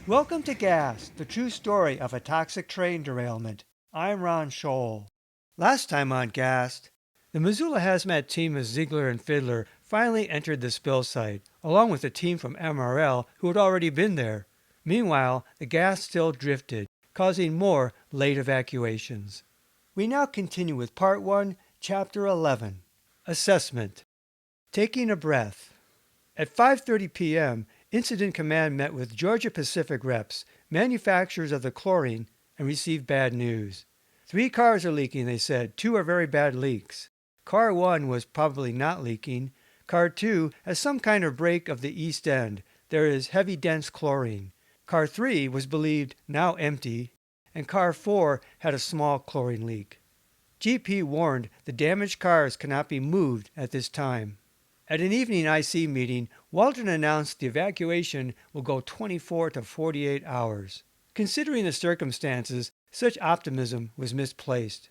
Welcome to Gas, the true story of a toxic train derailment. I'm Ron Scholl. Last time on Gas, the Missoula hazmat team of Ziegler and Fiddler finally entered the spill site, along with a team from MRL who had already been there. Meanwhile, the gas still drifted, causing more late evacuations. We now continue with Part 1, Chapter 11, Assessment. Taking a breath. At 5:30 p.m., Incident Command met with Georgia Pacific reps, manufacturers of the chlorine, and received bad news. 3 cars are leaking, they said. 2 are very bad leaks. Car 1 was probably not leaking. Car 2 has some kind of break of the east end. There is heavy dense chlorine. Car 3 was believed now empty, and Car 4 had a small chlorine leak. GP warned the damaged cars cannot be moved at this time. At an evening IC meeting, Walton announced the evacuation will go 24 to 48 hours. Considering the circumstances, such optimism was misplaced.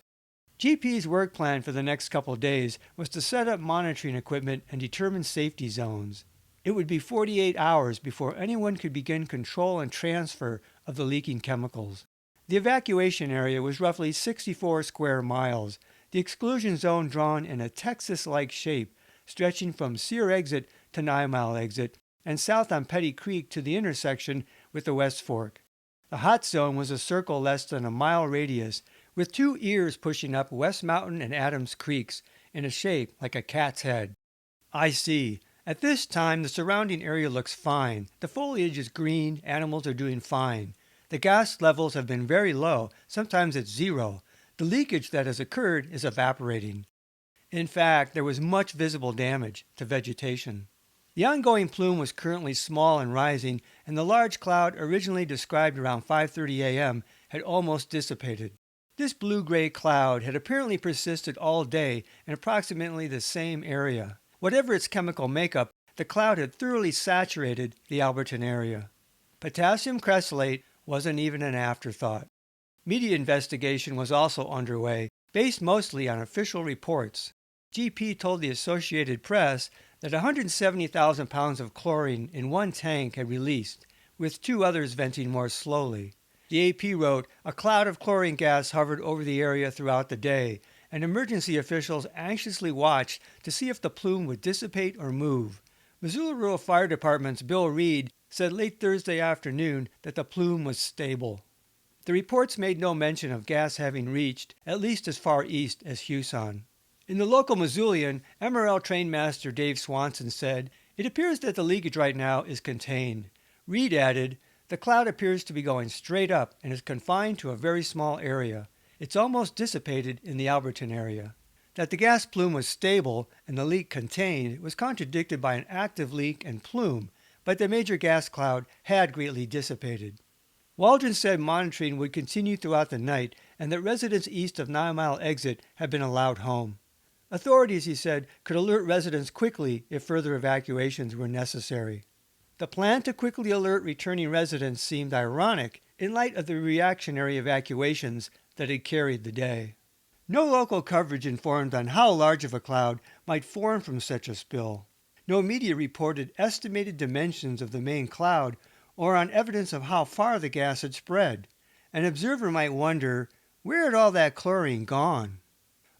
GP's work plan for the next couple of days was to set up monitoring equipment and determine safety zones. It would be 48 hours before anyone could begin control and transfer of the leaking chemicals. The evacuation area was roughly 64 square miles, the exclusion zone drawn in a Texas-like shape, stretching from Sear Exit to 9 Mile Exit, and south on Petty Creek to the intersection with the West Fork. The hot zone was a circle less than a mile radius, with 2 ears pushing up West Mountain and Adams Creeks in a shape like a cat's head. I see. At this time, the surrounding area looks fine. The foliage is green, animals are doing fine. The gas levels have been very low, sometimes it's 0. The leakage that has occurred is evaporating. In fact, there was much visible damage to vegetation. The ongoing plume was currently small and rising, and the large cloud originally described around 5:30 a.m. had almost dissipated. This blue-gray cloud had apparently persisted all day in approximately the same area. Whatever its chemical makeup, the cloud had thoroughly saturated the Alberton area. Potassium cresylate wasn't even an afterthought. Media investigation was also underway, based mostly on official reports. GP told the Associated Press that 170,000 pounds of chlorine in one tank had released, with 2 others venting more slowly. The AP wrote, a cloud of chlorine gas hovered over the area throughout the day, and emergency officials anxiously watched to see if the plume would dissipate or move. Missoula Rural Fire Department's Bill Reed said late Thursday afternoon that the plume was stable. The reports made no mention of gas having reached at least as far east as Houston. In the local Missoulian, MRL trainmaster Dave Swanson said, it appears that the leakage right now is contained. Reed added, the cloud appears to be going straight up and is confined to a very small area. It's almost dissipated in the Alberton area. That the gas plume was stable and the leak contained was contradicted by an active leak and plume, but the major gas cloud had greatly dissipated. Waldron said monitoring would continue throughout the night and that residents east of 9 Mile Exit had been allowed home. Authorities, he said, could alert residents quickly if further evacuations were necessary. The plan to quickly alert returning residents seemed ironic in light of the reactionary evacuations that had carried the day. No local coverage informed on how large of a cloud might form from such a spill. No media reported estimated dimensions of the main cloud or on evidence of how far the gas had spread. An observer might wonder, where had all that chlorine gone?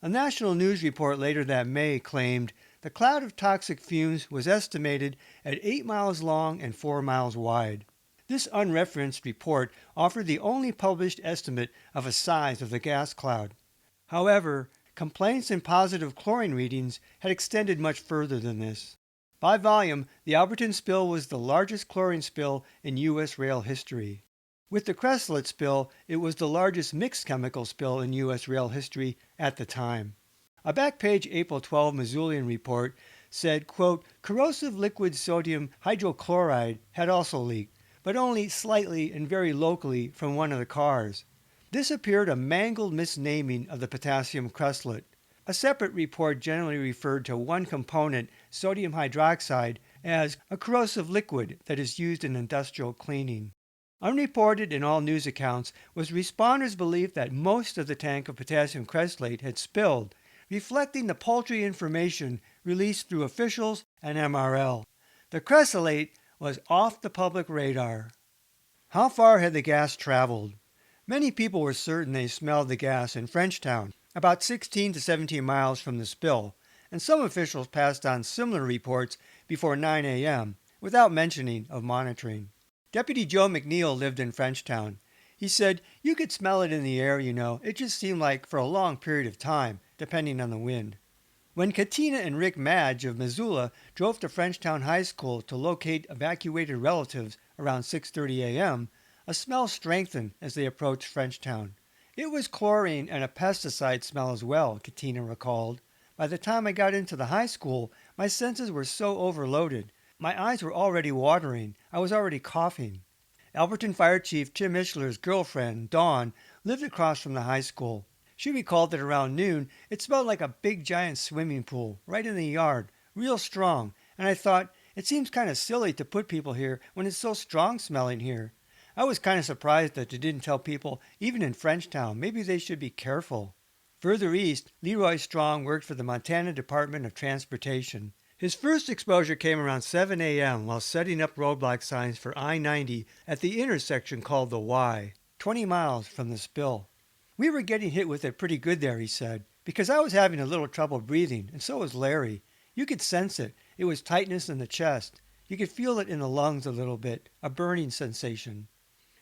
A national news report later that May claimed the cloud of toxic fumes was estimated at 8 miles long and 4 miles wide. This unreferenced report offered the only published estimate of a size of the gas cloud. However, complaints and positive chlorine readings had extended much further than this. By volume, the Alberton spill was the largest chlorine spill in U.S. rail history. With the cresylate spill, it was the largest mixed chemical spill in U.S. rail history at the time. A back-page April 12 Missoulian report said, quote, corrosive liquid sodium hydrochloride had also leaked, but only slightly and very locally from one of the cars. This appeared a mangled misnaming of the potassium cresylate. A separate report generally referred to one component, sodium hydroxide, as a corrosive liquid that is used in industrial cleaning. Unreported in all news accounts was responders' belief that most of the tank of potassium cresylate had spilled, reflecting the paltry information released through officials and MRL. The cresylate was off the public radar. How far had the gas traveled? Many people were certain they smelled the gas in Frenchtown, about 16 to 17 miles from the spill, and some officials passed on similar reports before 9 a.m. without mentioning of monitoring. Deputy Joe McNeil lived in Frenchtown. He said, "You could smell it in the air, you know. It just seemed like for a long period of time, depending on the wind." When Katina and Rick Madge of Missoula drove to Frenchtown High School to locate evacuated relatives around 6:30 a.m., a smell strengthened as they approached Frenchtown. It was chlorine and a pesticide smell as well, Katina recalled. By the time I got into the high school, my senses were so overloaded. My eyes were already watering. I was already coughing. Alberton Fire Chief Tim Ishler's girlfriend, Dawn, lived across from the high school. She recalled that around noon, it smelled like a big giant swimming pool right in the yard, real strong, and I thought, it seems kind of silly to put people here when it's so strong smelling here. I was kind of surprised that they didn't tell people, even in Frenchtown, maybe they should be careful. Further east, Leroy Strong worked for the Montana Department of Transportation. His first exposure came around 7 a.m. while setting up roadblock signs for I-90 at the intersection called the Y, 20 miles from the spill. "We were getting hit with it pretty good there," he said, "because I was having a little trouble breathing, and so was Larry. You could sense it. It was tightness in the chest. You could feel it in the lungs a little bit, a burning sensation."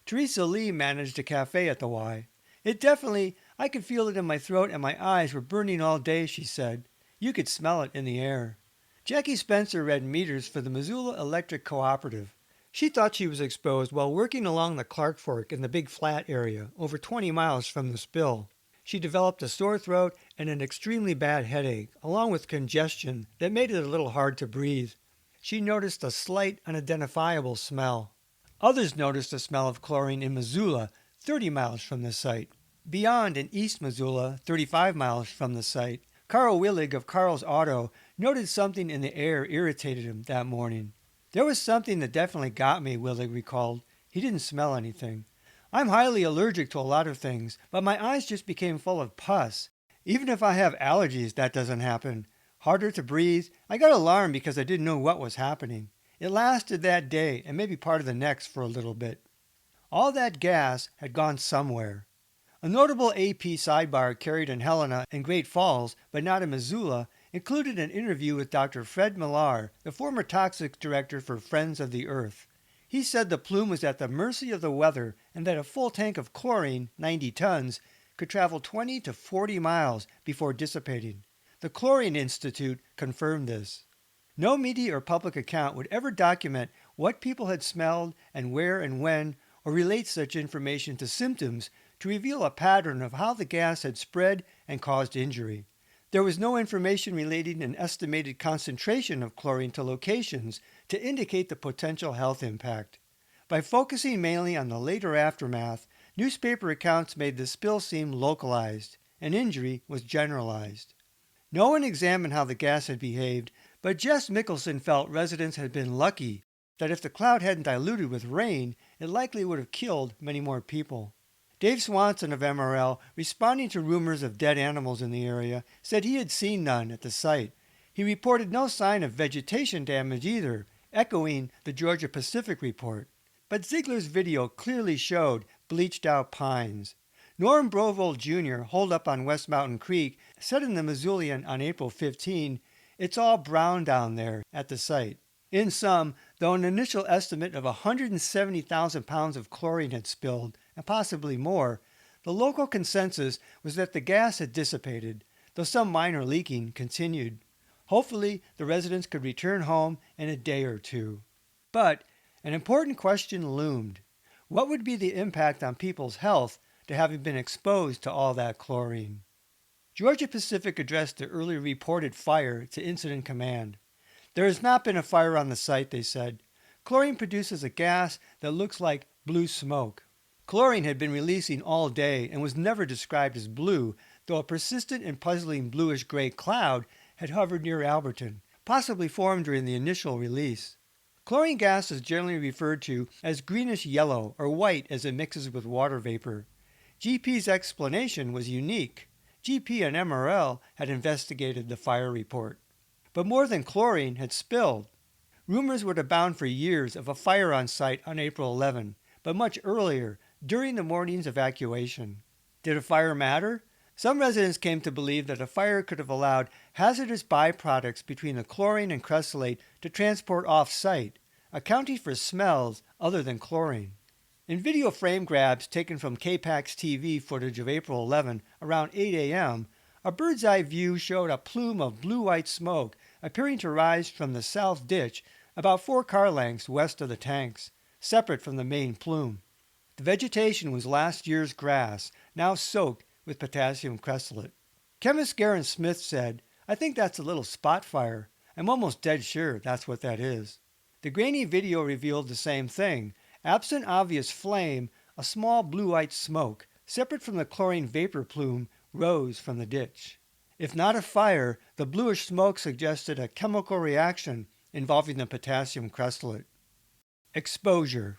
Teresa Lee managed a cafe at the Y. I could feel it in my throat and my eyes were burning all day," she said. "You could smell it in the air." Jackie Spencer read meters for the Missoula Electric Cooperative. She thought she was exposed while working along the Clark Fork in the Big Flat area, over 20 miles from the spill. She developed a sore throat and an extremely bad headache, along with congestion that made it a little hard to breathe. She noticed a slight, unidentifiable smell. Others noticed a smell of chlorine in Missoula, 30 miles from the site. Beyond in East Missoula, 35 miles from the site, Carl Willig of Carl's Auto noted something in the air irritated him that morning. "There was something that definitely got me," Willig recalled. He didn't smell anything. "I'm highly allergic to a lot of things, but my eyes just became full of pus. Even if I have allergies, that doesn't happen. Harder to breathe. I got alarmed because I didn't know what was happening. It lasted that day and maybe part of the next for a little bit." All that gas had gone somewhere. A notable AP sidebar carried in Helena and Great Falls, but not in Missoula, included an interview with Dr. Fred Millar, the former toxics director for Friends of the Earth. He said the plume was at the mercy of the weather and that a full tank of chlorine, 90 tons, could travel 20 to 40 miles before dissipating. The Chlorine Institute confirmed this. No media or public account would ever document what people had smelled and where and when, or relate such information to symptoms to reveal a pattern of how the gas had spread and caused injury. There was no information relating an estimated concentration of chlorine to locations to indicate the potential health impact. By focusing mainly on the later aftermath, newspaper accounts made the spill seem localized, and injury was generalized. No one examined how the gas had behaved, but Jess Mickelson felt residents had been lucky that if the cloud hadn't diluted with rain, it likely would have killed many more people. Dave Swanson of MRL, responding to rumors of dead animals in the area, said he had seen none at the site. He reported no sign of vegetation damage either, echoing the Georgia Pacific report. But Ziegler's video clearly showed bleached out pines. Norm Brovold Jr., holed up on West Mountain Creek, said in the Missoulian on April 15, "It's all brown down there at the site." In sum, though an initial estimate of 170,000 pounds of chlorine had spilled, and possibly more, the local consensus was that the gas had dissipated, though some minor leaking continued. Hopefully, the residents could return home in a day or two. But an important question loomed. What would be the impact on people's health to having been exposed to all that chlorine? Georgia Pacific addressed the early reported fire to Incident Command. "There has not been a fire on the site," they said. "Chlorine produces a gas that looks like blue smoke." Chlorine had been releasing all day and was never described as blue, though a persistent and puzzling bluish-gray cloud had hovered near Alberton, possibly formed during the initial release. Chlorine gas is generally referred to as greenish-yellow or white as it mixes with water vapor. GP's explanation was unique. GP and MRL had investigated the fire report. But more than chlorine had spilled. Rumors would abound for years of a fire on site on April 11, but much earlier, during the morning's evacuation. Did a fire matter? Some residents came to believe that a fire could have allowed hazardous byproducts between the chlorine and cressolate to transport off-site, accounting for smells other than chlorine. In video frame grabs taken from KPAX TV footage of April 11 around 8 a.m., a bird's eye view showed a plume of blue-white smoke appearing to rise from the south ditch about 4 car lengths west of the tanks, separate from the main plume. The vegetation was last year's grass, now soaked with potassium cressolate. Chemist Garen Smith said, "I think that's a little spot fire. I'm almost dead sure that's what that is." The grainy video revealed the same thing. Absent obvious flame, a small blue-white smoke, separate from the chlorine vapor plume, rose from the ditch. If not a fire, the bluish smoke suggested a chemical reaction involving the potassium cressolate. Exposure.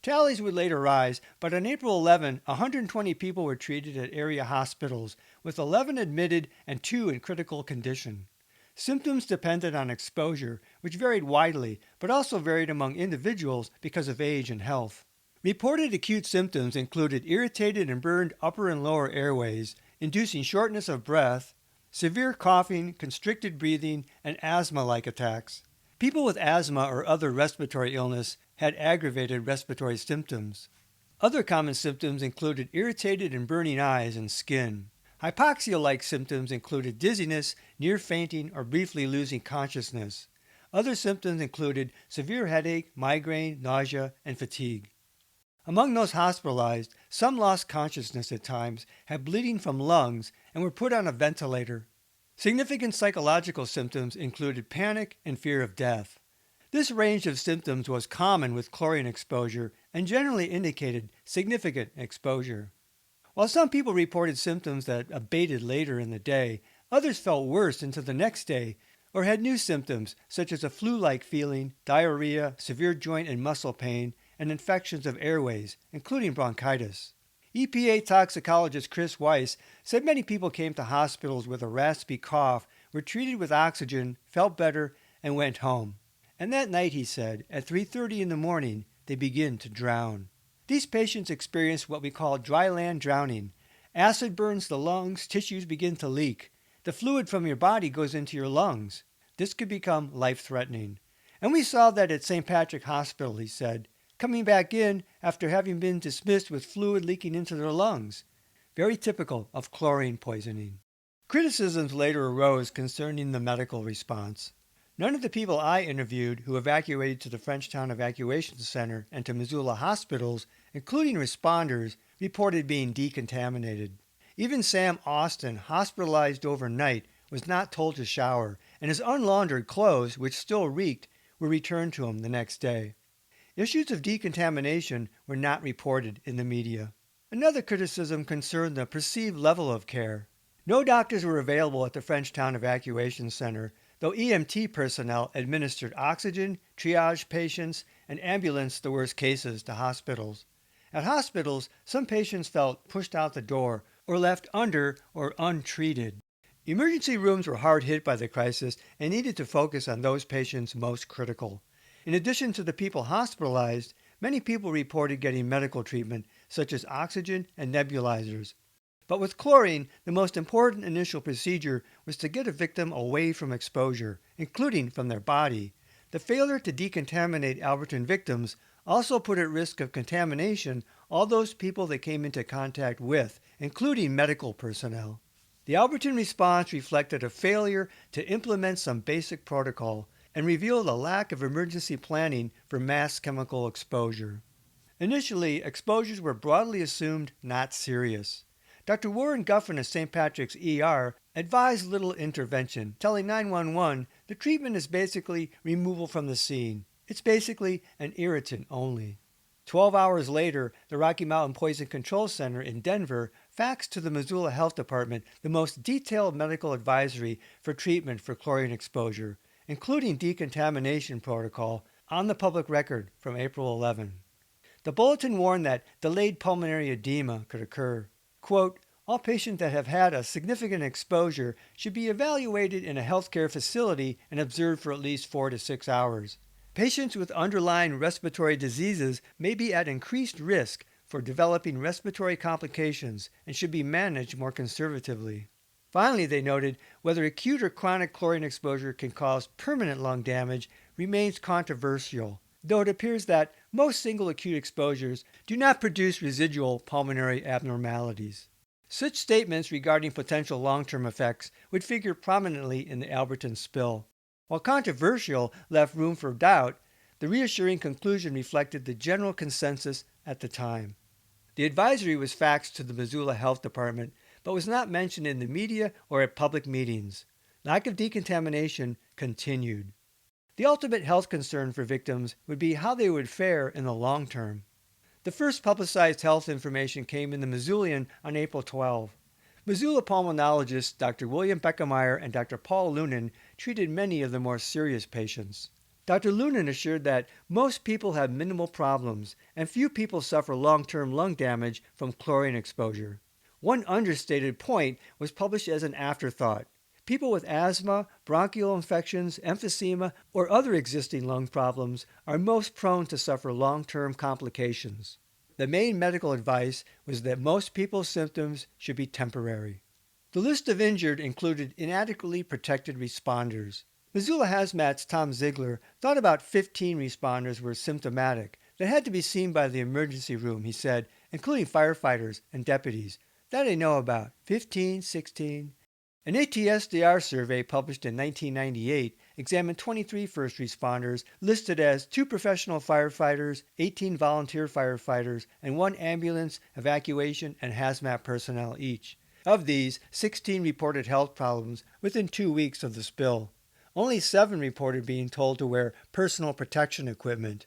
Tallies would later rise, but on April 11, 120 people were treated at area hospitals, with 11 admitted and 2 in critical condition. Symptoms depended on exposure, which varied widely, but also varied among individuals because of age and health. Reported acute symptoms included irritated and burned upper and lower airways, inducing shortness of breath, severe coughing, constricted breathing, and asthma-like attacks. People with asthma or other respiratory illness had aggravated respiratory symptoms. Other common symptoms included irritated and burning eyes and skin. Hypoxia-like symptoms included dizziness, near fainting, or briefly losing consciousness. Other symptoms included severe headache, migraine, nausea, and fatigue. Among those hospitalized, some lost consciousness at times, had bleeding from lungs, and were put on a ventilator. Significant psychological symptoms included panic and fear of death. This range of symptoms was common with chlorine exposure and generally indicated significant exposure. While some people reported symptoms that abated later in the day, others felt worse into the next day or had new symptoms such as a flu-like feeling, diarrhea, severe joint and muscle pain, and infections of airways, including bronchitis. EPA toxicologist Chris Weiss said many people came to hospitals with a raspy cough, were treated with oxygen, felt better, and went home. And that night, he said, at 3:30 in the morning, they begin to drown. These patients experience what we call dry land drowning. Acid burns the lungs, tissues begin to leak. The fluid from your body goes into your lungs. This could become life-threatening. And we saw that at St. Patrick Hospital, he said, coming back in after having been dismissed with fluid leaking into their lungs. Very typical of chlorine poisoning. Criticisms later arose concerning the medical response. None of the people I interviewed who evacuated to the Frenchtown Evacuation Center and to Missoula hospitals, including responders, reported being decontaminated. Even Sam Austin, hospitalized overnight, was not told to shower, and his unlaundered clothes, which still reeked, were returned to him the next day. Issues of decontamination were not reported in the media. Another criticism concerned the perceived level of care. No doctors were available at the Frenchtown Evacuation Center, though EMT personnel administered oxygen, triaged patients, and ambulanced the worst cases to hospitals. At hospitals, some patients felt pushed out the door or left under or untreated. Emergency rooms were hard hit by the crisis and needed to focus on those patients most critical. In addition to the people hospitalized, many people reported getting medical treatment, such as oxygen and nebulizers. But with chlorine, the most important initial procedure was to get a victim away from exposure, including from their body. The failure to decontaminate Alberton victims also put at risk of contamination all those people they came into contact with, including medical personnel. The Alberton response reflected a failure to implement some basic protocol and revealed a lack of emergency planning for mass chemical exposure. Initially, exposures were broadly assumed not serious. Dr. Warren Guffin of St. Patrick's ER advised little intervention, telling 911 the treatment is basically removal from the scene. It's basically an irritant only. 12 hours later, the Rocky Mountain Poison Control Center in Denver faxed to the Missoula Health Department the most detailed medical advisory for treatment for chlorine exposure, including decontamination protocol, on the public record from April 11. The bulletin warned that delayed pulmonary edema could occur. Quote, all patients that have had a significant exposure should be evaluated in a healthcare facility and observed for at least 4 to 6 hours. Patients with underlying respiratory diseases may be at increased risk for developing respiratory complications and should be managed more conservatively. Finally, they noted whether acute or chronic chlorine exposure can cause permanent lung damage remains controversial, though it appears that most single acute exposures do not produce residual pulmonary abnormalities. Such statements regarding potential long-term effects would figure prominently in the Alberton spill. While controversial left room for doubt, the reassuring conclusion reflected the general consensus at the time. The advisory was faxed to the Missoula Health Department, but was not mentioned in the media or at public meetings. Lack of decontamination continued. The ultimate health concern for victims would be how they would fare in the long term. The first publicized health information came in the Missoulian on April 12. Missoula pulmonologists Dr. William Beckemeyer and Dr. Paul Lunan treated many of the more serious patients. Dr. Lunan assured that most people have minimal problems and few people suffer long-term lung damage from chlorine exposure. One understated point was published as an afterthought. People with asthma, bronchial infections, emphysema, or other existing lung problems are most prone to suffer long-term complications. The main medical advice was that most people's symptoms should be temporary. The list of injured included inadequately protected responders. Missoula Hazmat's Tom Ziegler thought about 15 responders were symptomatic that had to be seen by the emergency room, he said, including firefighters and deputies. That I know about. 15, 16. An ATSDR survey published in 1998 examined 23 first responders listed as 2 professional firefighters, 18 volunteer firefighters, and 1 ambulance, evacuation, and hazmat personnel each. Of these, 16 reported health problems within 2 weeks of the spill. Only 7 reported being told to wear personal protection equipment.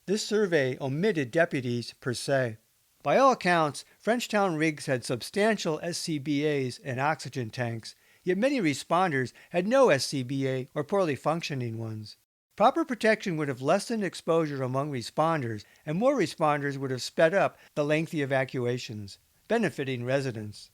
This survey omitted deputies per se. By all accounts, Frenchtown rigs had substantial SCBAs and oxygen tanks, yet many responders had no SCBA or poorly functioning ones. Proper protection would have lessened exposure among responders, and more responders would have sped up the lengthy evacuations, benefiting residents.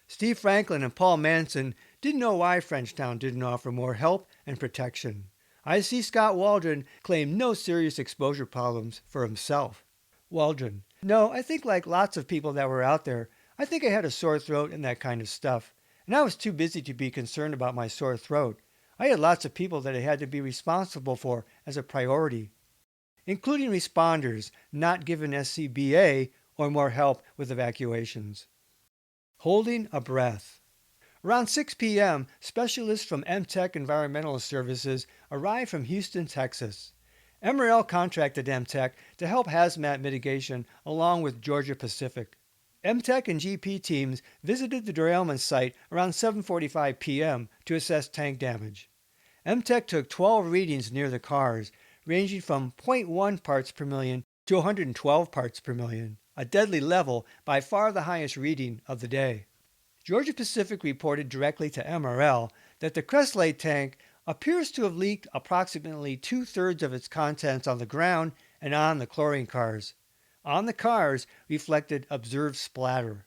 Steve Franklin and Paul Manson didn't know why Frenchtown didn't offer more help and protection. I.C. Scott Waldron claimed no serious exposure problems for himself. Waldron: "No, I think like lots of people that were out there, I think I had a sore throat and that kind of stuff. And I was too busy to be concerned about my sore throat. I had lots of people that I had to be responsible for as a priority, including responders not given SCBA or more help with evacuations." Holding a breath. Around 6 p.m., specialists from MTech Environmental Services arrived from Houston, Texas. MRL contracted MTech to help hazmat mitigation along with Georgia Pacific. MTech and GP teams visited the derailment site around 7:45 p.m. to assess tank damage. MTech took 12 readings near the cars, ranging from 0.1 parts per million to 112 parts per million, a deadly level, by far the highest reading of the day. Georgia Pacific reported directly to MRL that the Crestlade tank appears to have leaked approximately 2/3 of its contents on the ground and on the chlorine cars. On the cars reflected observed splatter.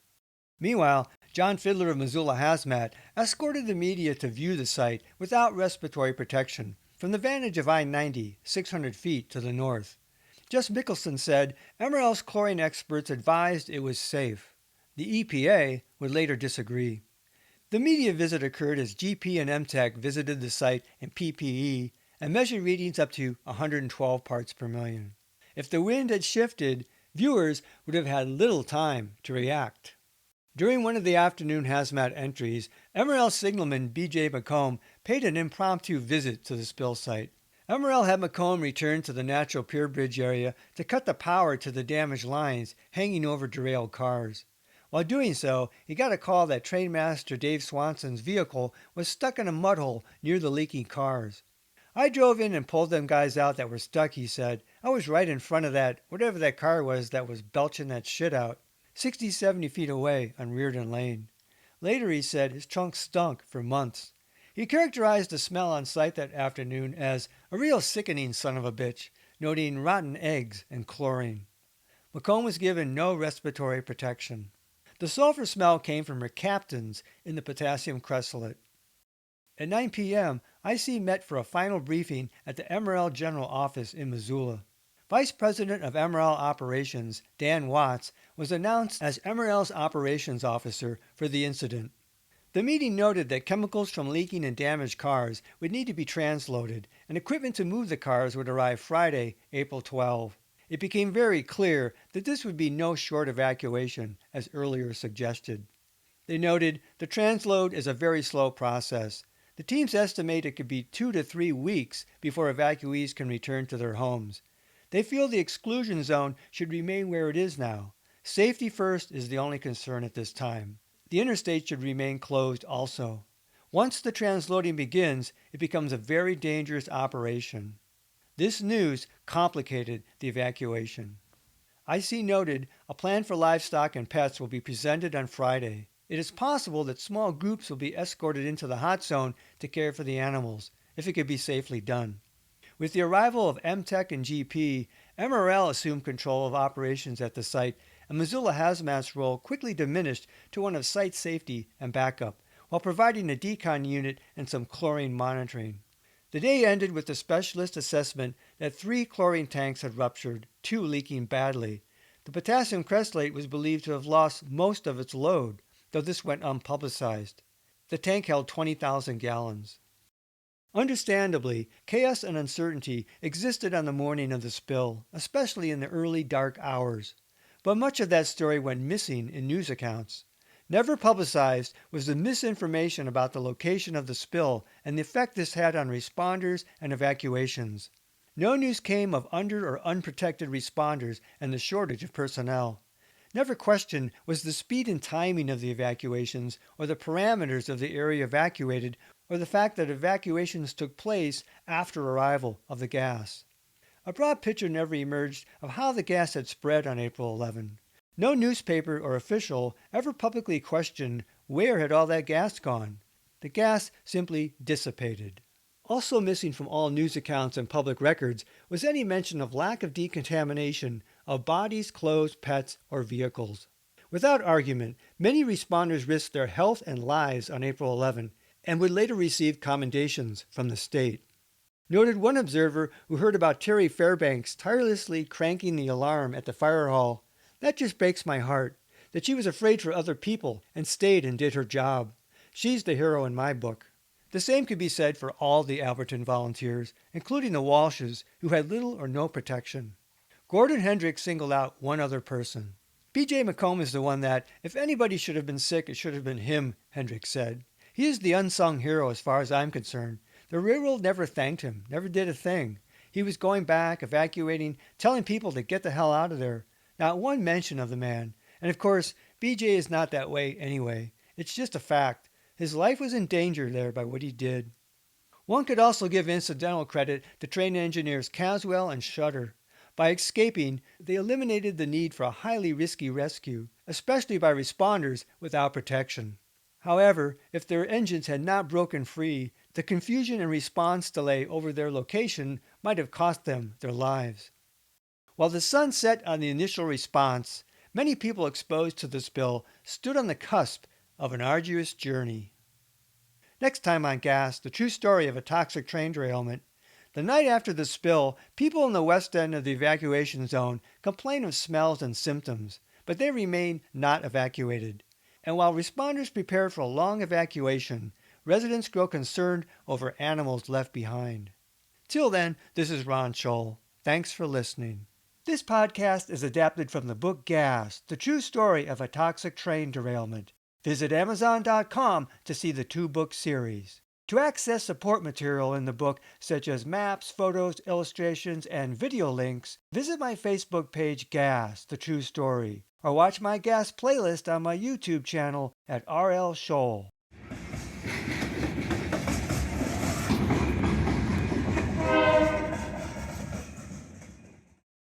Meanwhile, John Fiddler of Missoula Hazmat escorted the media to view the site without respiratory protection from the vantage of I-90, 600 feet to the north. Jess Mickelson said MRL's chlorine experts advised it was safe. The EPA would later disagree. The media visit occurred as GP and MTech visited the site in PPE and measured readings up to 112 parts per million. If the wind had shifted, viewers would have had little time to react. During one of the afternoon hazmat entries, MRL signalman B.J. McComb paid an impromptu visit to the spill site. MRL had McComb return to the Natural Pier Bridge area to cut the power to the damaged lines hanging over derailed cars. While doing so, he got a call that Trainmaster Dave Swanson's vehicle was stuck in a mud hole near the leaking cars. "I drove in and pulled them guys out that were stuck," he said. "I was right in front of that, whatever that car was that was belching that shit out, 60, 70 feet away on Reardon Lane." Later, he said his trunk stunk for months. He characterized the smell on site that afternoon as a real sickening son of a bitch, noting rotten eggs and chlorine. McComb was given no respiratory protection. The sulfur smell came from mercaptans in the potassium cressolate. At 9 p.m., IC met for a final briefing at the MRL General Office in Missoula. Vice President of MRL Operations, Dan Watts, was announced as MRL's Operations Officer for the incident. The meeting noted that chemicals from leaking and damaged cars would need to be transloaded, and equipment to move the cars would arrive Friday, April 12. It became very clear that this would be no short evacuation, as earlier suggested. They noted the transload is a very slow process. The teams estimate it could be 2 to 3 weeks before evacuees can return to their homes. They feel the exclusion zone should remain where it is now. Safety first is the only concern at this time. The interstate should remain closed also. Once the transloading begins, it becomes a very dangerous operation. This news complicated the evacuation. IC noted a plan for livestock and pets will be presented on Friday. It is possible that small groups will be escorted into the hot zone to care for the animals, if it could be safely done. With the arrival of MTech and GP, MRL assumed control of operations at the site, and Missoula Hazmat's role quickly diminished to one of site safety and backup, while providing a decon unit and some chlorine monitoring. The day ended with the specialist assessment that 3 chlorine tanks had ruptured, 2 leaking badly. The potassium cresylate was believed to have lost most of its load, though this went unpublicized. The tank held 20,000 gallons. Understandably, chaos and uncertainty existed on the morning of the spill, especially in the early dark hours. But much of that story went missing in news accounts. Never publicized was the misinformation about the location of the spill and the effect this had on responders and evacuations. No news came of under or unprotected responders and the shortage of personnel. Never questioned was the speed and timing of the evacuations or the parameters of the area evacuated or the fact that evacuations took place after arrival of the gas. A broad picture never emerged of how the gas had spread on April 11. No newspaper or official ever publicly questioned where had all that gas gone. The gas simply dissipated. Also missing from all news accounts and public records was any mention of lack of decontamination of bodies, clothes, pets, or vehicles. Without argument, many responders risked their health and lives on April 11 and would later receive commendations from the state. Noted one observer who heard about Terry Fairbanks tirelessly cranking the alarm at the fire hall, "That just breaks my heart, that she was afraid for other people and stayed and did her job. She's the hero in my book." The same could be said for all the Alberton volunteers, including the Walshes, who had little or no protection. Gordon Hendricks singled out one other person. B.J. McComb is the one that, if anybody should have been sick, it should have been him, Hendricks said. He is the unsung hero as far as I'm concerned. The railroad never thanked him, never did a thing. He was going back, evacuating, telling people to get the hell out of there. Not one mention of the man. And of course, BJ is not that way anyway. It's just a fact. His life was in danger there by what he did. One could also give incidental credit to train engineers Caswell and Shutter. By escaping, they eliminated the need for a highly risky rescue, especially by responders without protection. However, if their engines had not broken free, the confusion and response delay over their location might have cost them their lives. While the sun set on the initial response, many people exposed to the spill stood on the cusp of an arduous journey. Next time on Gas, the true story of a toxic train derailment. The night after the spill, people in the west end of the evacuation zone complained of smells and symptoms, but they remain not evacuated. And while responders prepare for a long evacuation, residents grow concerned over animals left behind. Till then, this is Ron Scholl. Thanks for listening. This podcast is adapted from the book Gas, the true story of a toxic train derailment. Visit Amazon.com to see the 2-book series. To access support material in the book, such as maps, photos, illustrations, and video links, visit my Facebook page Gas, the true story, or watch my Gas playlist on my YouTube channel at RL Scholl.